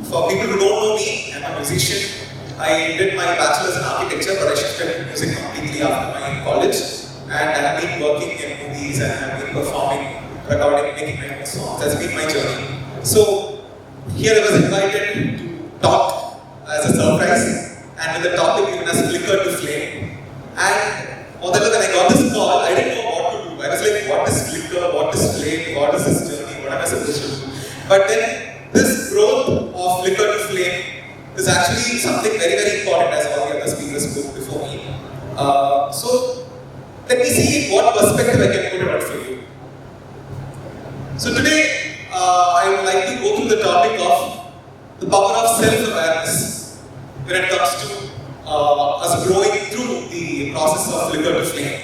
For people who don't know me, I'm a musician. I did my bachelor's in architecture, but I shifted to music completely after my college. And I have been working in movies and I have been performing, recording, making my own songs. That's been my journey. So here I was invited to talk as a surprise, and with the topic given as Flicker to Flame. And when I got this call, I didn't know what to do. I was like, what is Flicker? What is Flame? What is this journey? What am I supposed to do? But then this growth of Flicker to Flame is actually something very, very important, as all the other speakers spoke before me. So let me see what perspective I can put it out for you. So today, I would like to go through the topic of the power of self-awareness when it comes to us growing through the process of Flicker to Flame.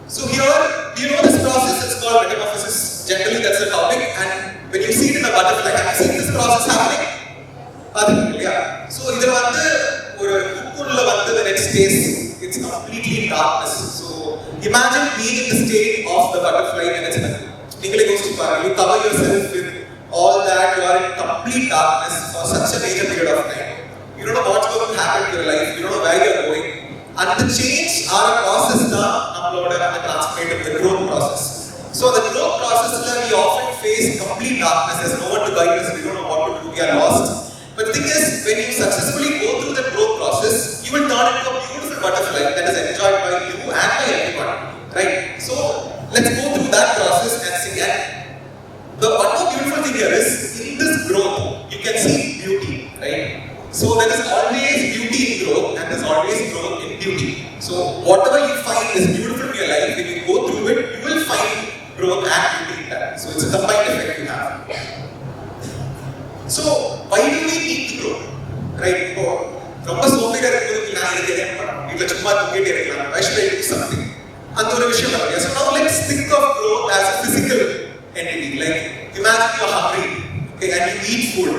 So here, do you know this process? It's called metamorphosis. Generally, that's the topic. And when you see it in a butterfly, have you seen this process happening? Yeah. So when it stays, it's completely in darkness. So imagine being in the state of the butterfly when it's you cover yourself with all that, you are in complete darkness for such a major period of time. You don't know what's going to happen to your life, you don't know where you are going. And the change or a process uploaded and transformative, the growth process. So the growth process we often face complete darkness, there's no one to guide us, we don't know what to do, we are lost. But the thing is, when you successfully go through the growth process, you will turn into a beautiful butterfly that is enjoyed by you and by everyone. Right? So let's go through that process and see. And the one more beautiful thing here is, in this growth, you can see beauty, right? So there is always beauty in growth and there's always growth in beauty. So whatever you find is beautiful in your life, when you go through it, you will find growth and beauty in that. So it's a combined effect you have. So why do we need to grow? Right? Why should I do something? So now let's think of growth as a physical entity. Like imagine you're hungry, okay, and you eat food.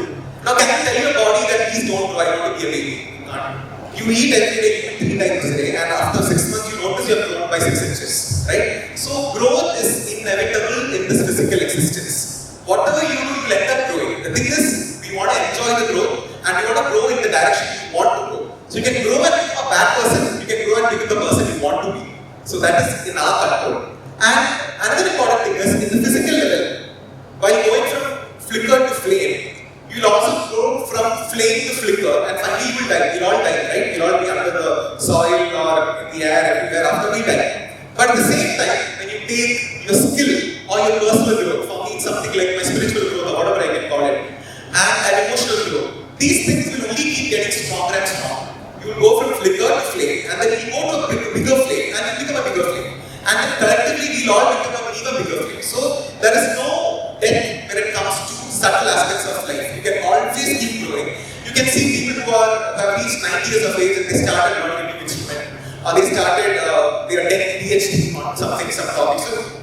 Now can you tell your body that please don't grow, I want to be a baby? You can't. You eat every day, you eat 3 times a day, and after 6 months you notice you have grown by 6 inches. Right? So growth is inevitable in this physical existence. Whatever you do, you end up growing. The thing is, we want to enjoy the growth and we want to grow in the direction you want to go. So you can grow and become a bad person, you can grow and become the person you want to be. So that is in our control. And another important thing is, in the physical level, while going from flicker to flame, you'll also go from flame to flicker, and finally you will die. We'll all die, right? We'll all be under the soil or in the air, everywhere after we die. But at the same time, when you take your skill or your personal growth, for me it's something like my spiritual growth or whatever I can call it, and an emotional growth, these things will only keep getting stronger and stronger. You will go from flicker to flame, and then you go to a bigger flame, and you become a bigger flame. And then collectively we'll all become an even bigger flame. So there is no death when it comes to subtle aspects of life. You can always keep growing. You can see people who have reached 90 years of age and they started learning a new instrument. Or they started their TEDxGCT on some topic. So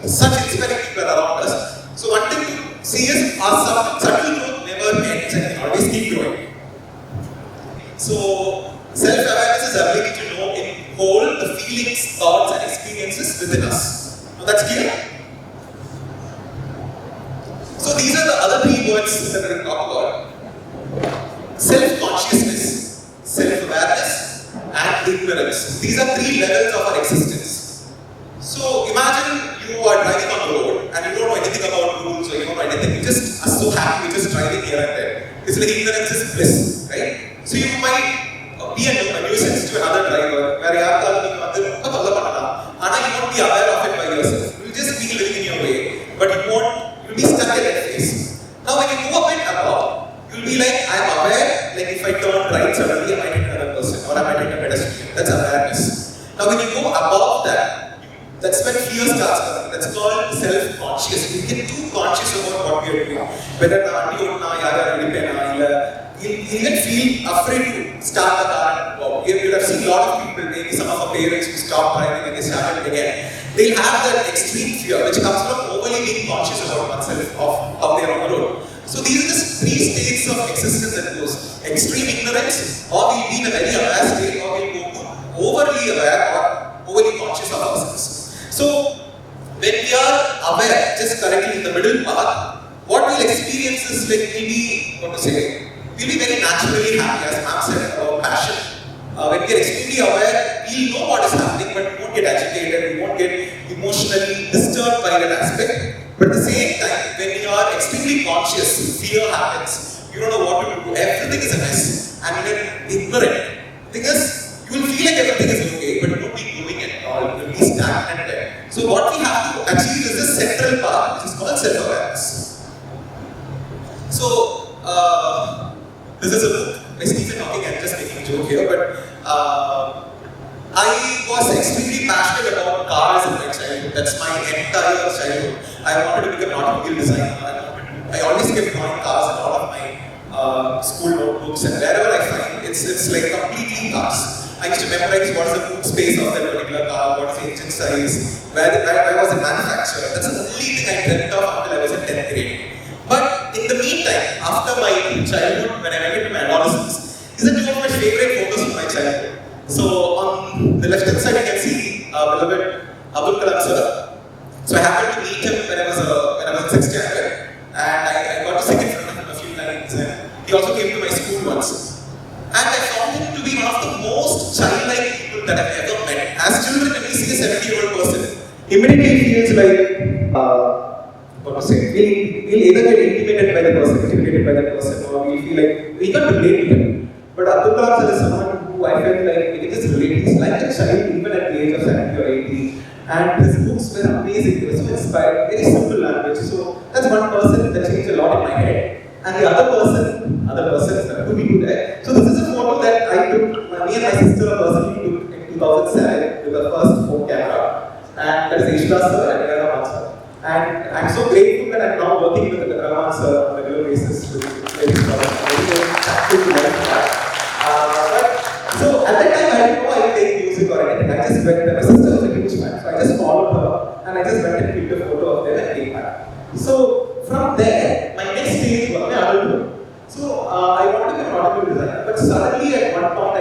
such inspiring people are around us. So one thing to see is our subtle growth never ends and we always keep growing. So self-awareness is the ability to know in whole the feelings, thoughts and experiences within us. Now that's clear? So these are the other 3 words that we're going to talk about. Self-consciousness, self-awareness and ignorance. These are 3 levels of our existence. So imagine you are driving on the road and you don't know anything about rules or you don't know anything. You just are so happy, you're just driving here and there. It's like ignorance is bliss, right? So you might be a nuisance to another driver where you won't be aware of it by yourself. You'll just be living in your way, but you'll be stuck in that phase. Now when you go a bit above, you'll be like, I'm aware, like if I turn right suddenly I might hit another person or I might hit a pedestrian. That's awareness. Now when you go above that, that's when fear starts coming. That's called self-conscious. We get too conscious about what we are doing. Whether you'll even feel afraid to start the car and go. You have seen a lot of people, maybe some of our parents who stopped driving and they started again. They'll have that extreme fear which comes from overly being conscious about oneself, of how they are on the road. So these are the 3 states of existence that goes. Extreme ignorance, or we'll be in a very aware state, or we'll go to overly aware or overly conscious of ourselves. So when we are aware, just correctly in the middle path, what we'll experience is like we'll be, we'll be very naturally happy, as ma'am said about passion. When we are extremely aware, we'll know what is happening, but we won't get agitated, we won't get emotionally disturbed by that aspect. But at the same time, when you are extremely conscious, fear happens, you don't know what to do, everything is a mess, and you're ignorant. The thing is, you will feel like everything is okay, but you won't be doing it at all, you will be stagnant there. So what we have to achieve is this central part, which is called self-awareness. So, this is a book by Stephen Hawking. I'm just making a joke here, but I was extremely passionate about cars in my childhood. That's my entire childhood. I wanted to become an automobile designer. I always kept drawing cars in all of my school notebooks, and wherever I find it's like completely cars. I used to memorize what is the boot space of that particular car, what is the engine size, where was the manufacturer. That's the only thing I dreamt of until I was in 10th grade. But in the meantime, after my childhood, when I went into my adolescence, these are two of my favorite photos from my childhood. So on the left hand side, you can see beloved Abdul Kalam sir. So I happened to meet him when I was in 6th standard, and I got to sing in front of him a few times. And he also came to my school once, and I found him to be one of the most childlike people that I've ever met. As children, when we see a 70-year-old person, immediately it feels like what to say? We'll either get intimidated by the person, intimidated by the person, or we feel like we can't relate to him. But Abdul Kalam sir is someone who I felt like we can just relate. He's like a child even at the age of 70 or 80. And his books were amazing. They were so inspiring, very simple language. So that's one person that changed a lot in my head. And the other persons, there are two people there. So this is a photo that I took, me and my sister personally took in 2007 with the first phone camera. And that is Ishla sir and Rahman sir. And I'm so grateful that I'm now working with Rahman sir on a regular basis. So at that time I didn't know I would take music or anything. I just went there. My sister was a huge fan, so I just followed her and I just went and clicked a photo of them and came back. So from there, my next stage was my adulthood. So I wanted to be an automobile designer, but suddenly at one point I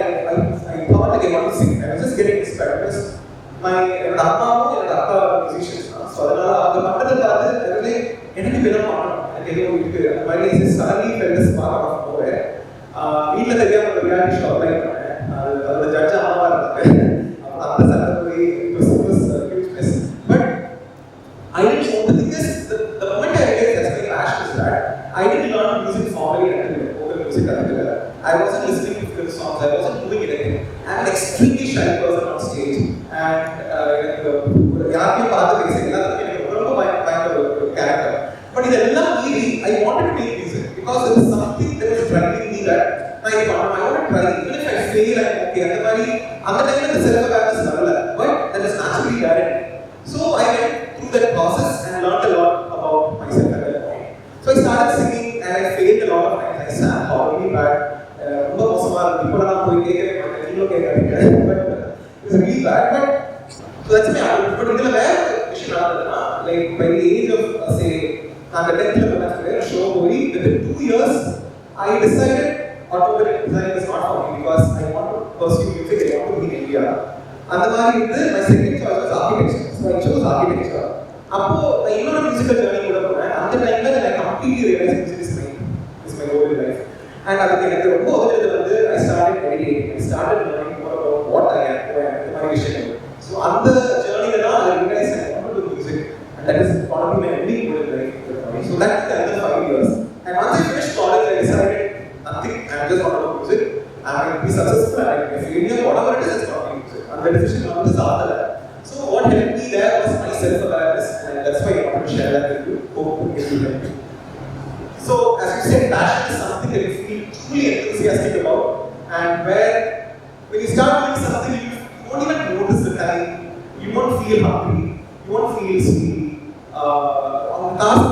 thought like I wanted to sing. I was just getting inspired because my Appa and Akka are musicians. So the suddenly felt this spark of nowhere. We had a reality show like the judge it was a huge mess. But I didn't know. The thing is, the moment I realized that's my passion is that I didn't learn music formally until vocal music until I wasn't listening to film songs, I wasn't doing anything. I'm an extremely shy person on stage, and character. But in the I wanted to make music because there was something that was driving me that I want to try. Even if I fail, I'm okay. At the time, the self-awareness but that is naturally there. So I went through that process and learned a lot about myself at that point. So I started singing and I failed a lot of times. I sang horribly bad. People are not going to take it, but it was really bad. So that's my outlook. But like by the age of say, I'm the 10th level show within 2 years, I decided automobile design is not for me because I want to pursue music, I want to be in India. And my second choice was architecture. So I chose architecture. I a musical journey at the time I completely realized music is my goal in life. And I started meditating. I started learning more about what I am, my vision. So on the journey I realized I want to do music. And that is part of my only goal in life. So that's the other 5 years. And once I finished college, I decided nothing, I just want to do music. I'm going to be successful, I'm going to be a failure, whatever it is, it's not music. And the decision comes after that. So what helped me there was my self-awareness, and that's why I want to share that with you. Hope it will help you. So as you said, passion is something that you feel truly enthusiastic about, and where when you start doing something, you won't even notice the time, you won't feel hungry, you won't feel sleepy. On the task,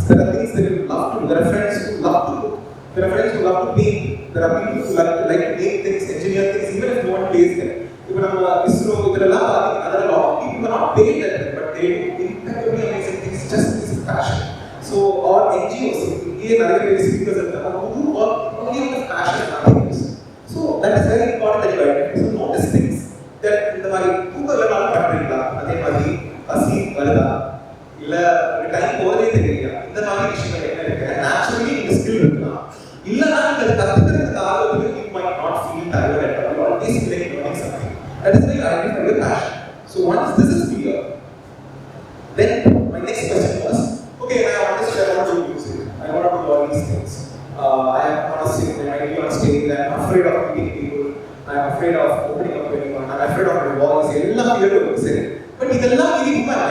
there are things that you love to do. There are friends who love to cook. There are friends who love to paint. There are people who like to make things, engineer things, even if no one pays them. Even on ISRO, there are a lot of people who are not paid at them, but they do incredibly amazing things just because of passion. So, or NGOs, speakers who work only on the passion and nothing else. So, that is very important that you identify. So, notice things that in the Google பசி வருதா இல்ல time போறதே தெரியல இந்த மாதிரி விஷயங்கள் என்ன இருக்கு naturally இந்த ஸ்கில் இருக்கு Then my next question was, okay, I understood I want to do music. I want to do all these things. I am on a stage, I might be on stage, I am afraid of meeting people, I am afraid of opening up to anyone, I am afraid of my voice, all fear to say. But idella really who am I?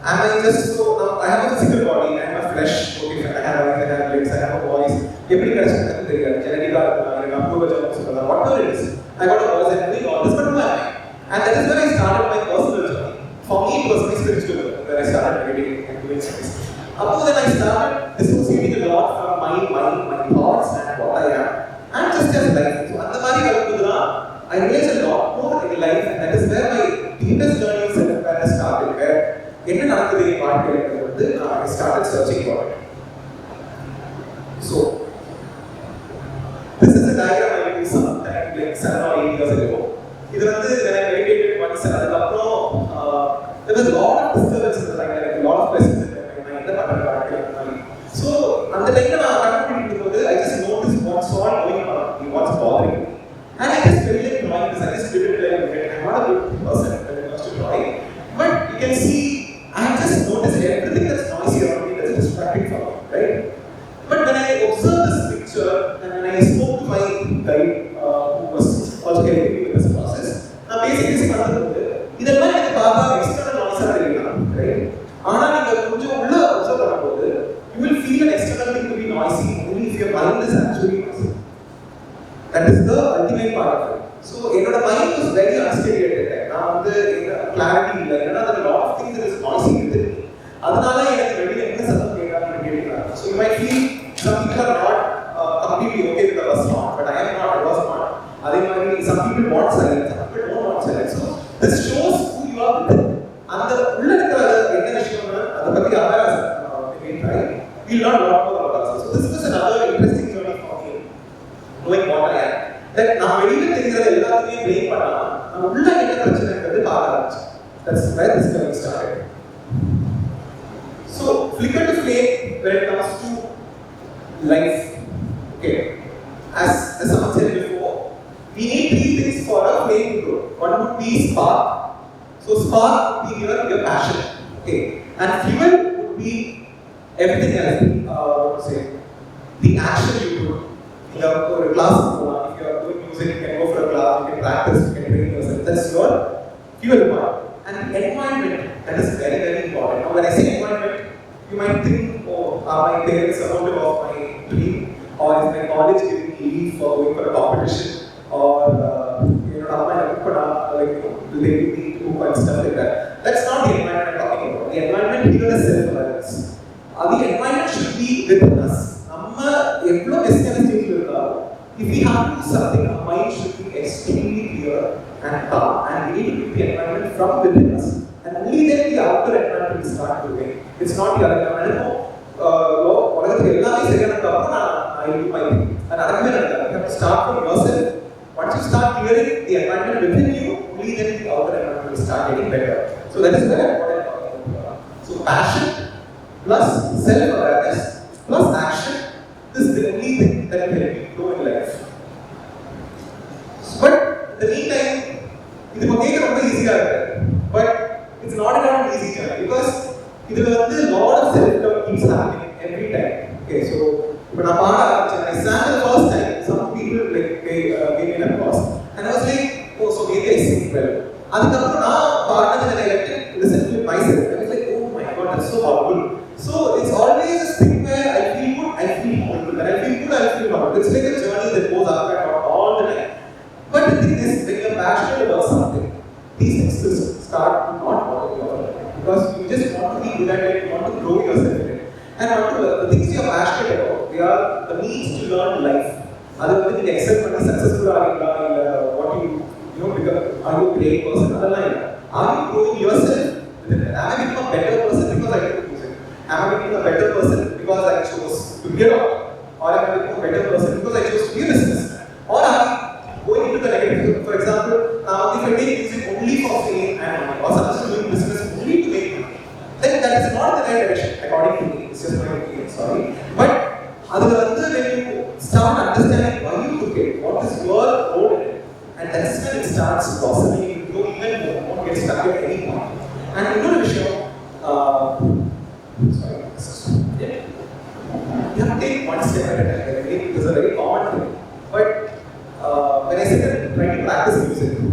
Am I just so, now I have a physical body, I have a flesh, okay, I have eyes, I have legs, I have a voice, every person genetic, whatever it is. I got a voice, I'm doing all this, but who am I? And that is when I started my personal journey. For me, it was my spiritual journey, where I started meditating and doing things. Up to then, I started dissociating a lot from my thoughts and what I am, and just as life. So, I realized a lot more in life, and that is where my deepest journey of self-awareness started, where I started searching for it. So, this is a diagram I used sometime like 7 or 8 years ago. When I meditated once, there was a lot of disturbance in the mind, like a lot of questions in my mind. So, at the time I just noticed what's all going on, what's bothering me. And I just felt like drawing this, I just did it like I'm not a good person when it comes to drawing. But you can see, I just noticed everything that's noisy around me that's distracting from me, right? But when I observed this picture and when I spoke to my guide who was also helping me with this process, I basically said, this is external noise, right? You will feel an external thing to be noisy only if your mind is actually noisy. That is the ultimate part of it. So, my mind was very unsteady at that time. Now, the clarity, there are a lot of things that is noisy within me. So, you might feel some people are not completely okay with the first song, but I am not, I was not. Some people want silence, some people don't want silence. So, this shows who you are within. And the we learn a lot more about ourselves. So, this is another interesting journey for me, knowing what I am. That now, when you think that everything is brain, that's where this journey started. So, flicker to flame when it comes to life. Okay. As someone said before, we need 3 things for a flame to grow. One would be spark. So, spark would be your passion. Okay. And fuel would be everything else. The action you do. For a class, if you are doing music, you can go for a class, you can practice, you can train yourself. That's your fuel part. And the environment, that is very, very important. Now, when I say environment, you might think, oh, are my parents supportive of my dream? Or is my college giving me leave for going for a competition? Or, do they give me to and stuff like that? That's not the environment I'm talking about. The environment here is self-awareness. The environment should be within us. If we have to do something, our mind should be extremely clear and calm, and we need to keep the environment from within us. And only then the outer environment will start moving. It's not the other environment. I will do my thing. And you have to start from yourself. Once you start clearing the environment within you, only then the outer environment will start getting better. So that is what I'm talking about. So passion plus self-awareness plus action is the only thing that will help you grow in life. But in the meantime, it's easy, but it's not an easy journey because there is a lot of self-love keeps happening every time. Okay, so when I sang the first time, some people gave me an applause, and I was like, oh, so maybe I sing well. And then I let it listen to myself. I was like, oh my god, that's so powerful. So it's always this thing where I feel good, I feel horrible. When I feel good, I feel horrible. It's like a journey that goes up and down all the time. But the thing is, when you're passionate about something, these things will start to not bother you all. Because you just want to be good at it, you want to grow yourself in it. And the things you're passionate about, they are the means to learn life. Other than the excel for successful what you become, are you a great person? Are you growing yourself? Am I becoming a better person because I took music? Am I becoming a better person because I chose to be a doctor? Or am I becoming a better person because I chose to be a businessman? Or are we going into the negative? For example, if I make music only for fame and money, or supposed to do business only to make money, then that is not the right direction, according to me. It's just my opinion, sorry. But when you start understanding why you took it, what is your role in it, and that's when it starts blossoming, you grow even more, you won't get stuck at any point. And you know the issue,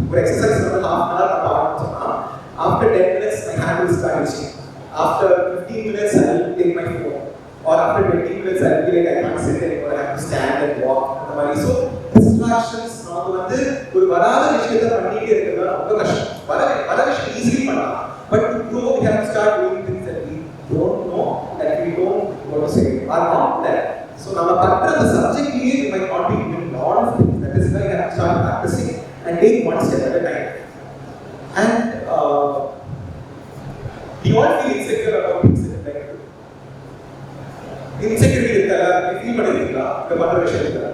ஒரு exercise வந்து half an hour பண்ணணும்னு சொன்னா after 10 minutes my hand will start itching. After 15 minutes I will take my phone. Or after 20 minutes I will be like I can't sit anymore, I have to stand and walk. அந்த மாதிரி so distractions நமக்கு வந்து ஒரு வராத விஷயத்தை பண்ணிட்டே இருக்கிறது ரொம்ப கஷ்டம். வர விஷயம் ஈஸிலி பண்ணலாம். But to grow we have to start doing things that we don't know, that we don't want to say are not there. So நம்ம பண்ற அந்த சப்ஜெக்ட்லயே we might not be doing a lot of things. That is why we have to start practicing and take one step at a time. And we all feel insecure about things like insecurity இருக்கா feel பண்ணிருக்கீங்களா இந்த பண்ற விஷயத்துல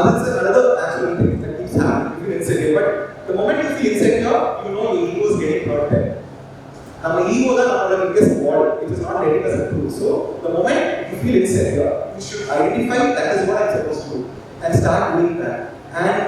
that's another natural thing that keeps happening. You feel insecure, but the moment you feel insecure you know your ego is getting hurt there. Our ego is our biggest wall, it is not letting us improve. So the moment you feel insecure you should identify that is what I'm supposed to do and start doing that. And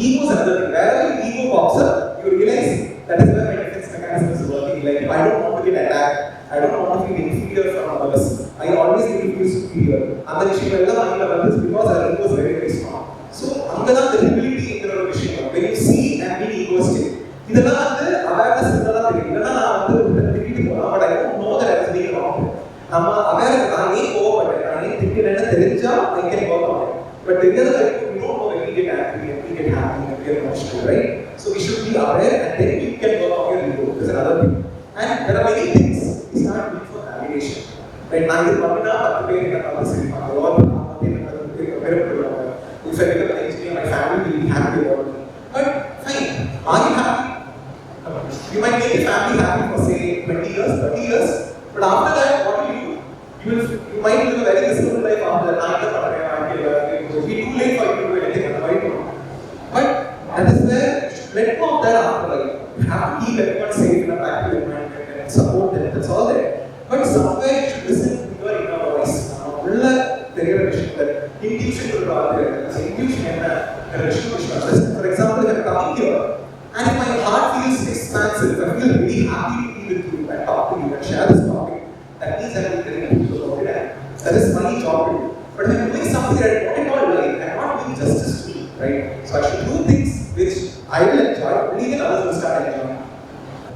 ego is another thing. Wherever ego pops up you realize that is where my defense mechanism is working. Like if I don't want to get attacked, I don't want to feel inferior from others, I always need to feel superior. And the issue is because our ego is very very strong. So angala the ability in the issue when you see and be egoistic idella வந்து awareness இதெல்லாம் தெரியும். இதெல்லாம் நான் வந்து திட்டிட்டு போறேன், but I don't know that I was being wrong. நம்ம awareness நான் ஏன் கோவப்பட்டேன், நான் ஏன் திட்டினேன்னு தெரிஞ்சா I can work on it. But தெரியாத வரைக்கும் we don't know when we get angry and we get happy and we get emotional, right? So we should be aware and then you can work on your ego. There's another thing. And there are many things we start looking for validation. Right? நான் இது பண்ணினா 10 பேர் என்ன பார்த்து சிரிப்பாங்க, or if I become an engineer my family will be happy about me. But fine, are you happy? You might make your family happy for say 20 years, 30 years, but after that what will you do? You might live a very miserable life after that. It will be too late for you to do anything on the right one. But that is where you should let go of that after life. You have to keep everyone safe in a practical environment and support them, that's all there. But somewhere you should listen to your inner voice. உள்ள தெரியற விஷயம் that intuition சொல்றாங்க. Intuition என்ன? For example, if I'm coming here and if my heart feels expansive, I feel really happy to be with you and talk to you and share this topic, that means I'm telling people about it. That is my job to do. But if I'm doing something that I don't call life, I'm not doing justice to me, right? So I should do things which I will enjoy, only then others will start enjoying.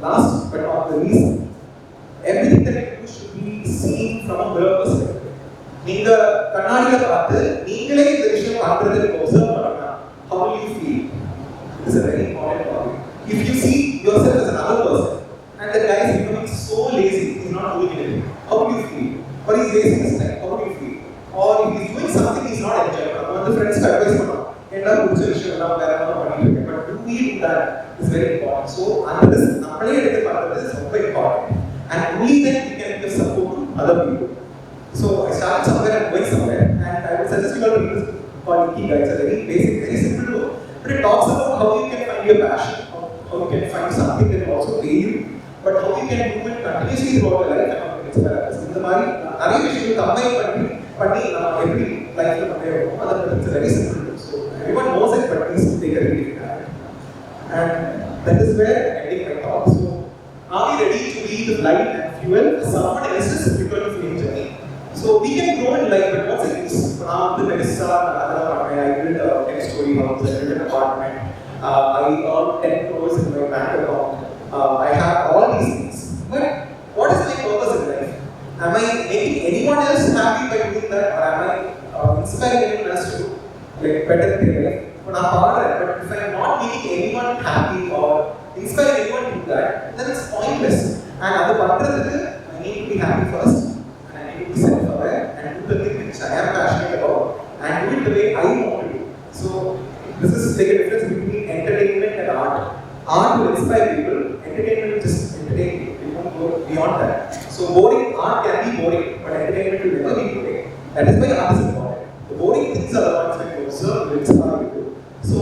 Last but not the least, everything that I do should be seen from a mirror perspective. நீங்க கண்ணாடியில பார்த்து நீங்களே இந்த விஷயம் பண்றதுக்கு observe பண்ணா how will you feel? This is a very important topic. If you see yourself as another person and the guy is becoming so lazy, he's not doing anything, how will you feel? Or he's wasting his time, how will you feel? Or if he's doing something he's not enjoying, one of the friends advice பண்ணோம் என்ன புடிச்ச விஷயம் எல்லாம் வேற என்ன பண்ணிட்டு இருக்கேன், but do we do that is very important. So அந்த நம்மளே எடுத்து பண்றது is ரொம்ப important and only then we can give support to other people. So I started somewhere and going somewhere, and I would suggest you all read this called Ikigai. It's a very basic, very simple book, but it talks about how you can find your passion, how you can find something that will also pay you, but how you can do it continuously throughout your life and how you can inspire others. இந்த மாதிரி நிறைய விஷயங்கள் combine பண்ணி நம்ம எப்படி லைஃப்ல பண்ணுவோம் அது it's a very simple book. So everyone knows it, but please take a read it. And that is where I ending my talk. So are we ready to be the light and fuel for someone else's spiritual flame journey? So we can grow in life, but what's the use? Now the next I built a 10-story house, I built an apartment, I earned 10 crores in my bank account, I have all these things. But what is my purpose in life? Am I making anyone else happy by doing that, or am I inspiring anyone else to like better their life? But if I am not making anyone happy or inspiring anyone to do that, then it's pointless. And other பண்றதுக்கு I need to be happy first. Be self-aware and do the thing which I am passionate about and do it the way I want to do. So this is like a difference between entertainment and art. Art will inspire people, entertainment will just entertain people. It won't go beyond that. So boring art can be boring, but entertainment will never be boring. That is why art is important. The boring things are the ones that you observe will inspire you. So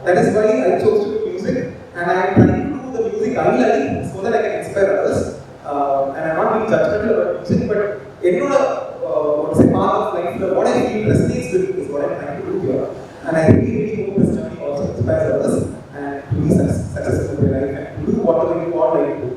that is why I chose to do music, and I am trying to do the music I like so that I can inspire others. And I am not being judgmental about music, but என்னோட what's a path of life, what I feel resonates with is what I'm trying to do here, and I really hope this journey also inspires others and to be successful in life and to do whatever you want to do.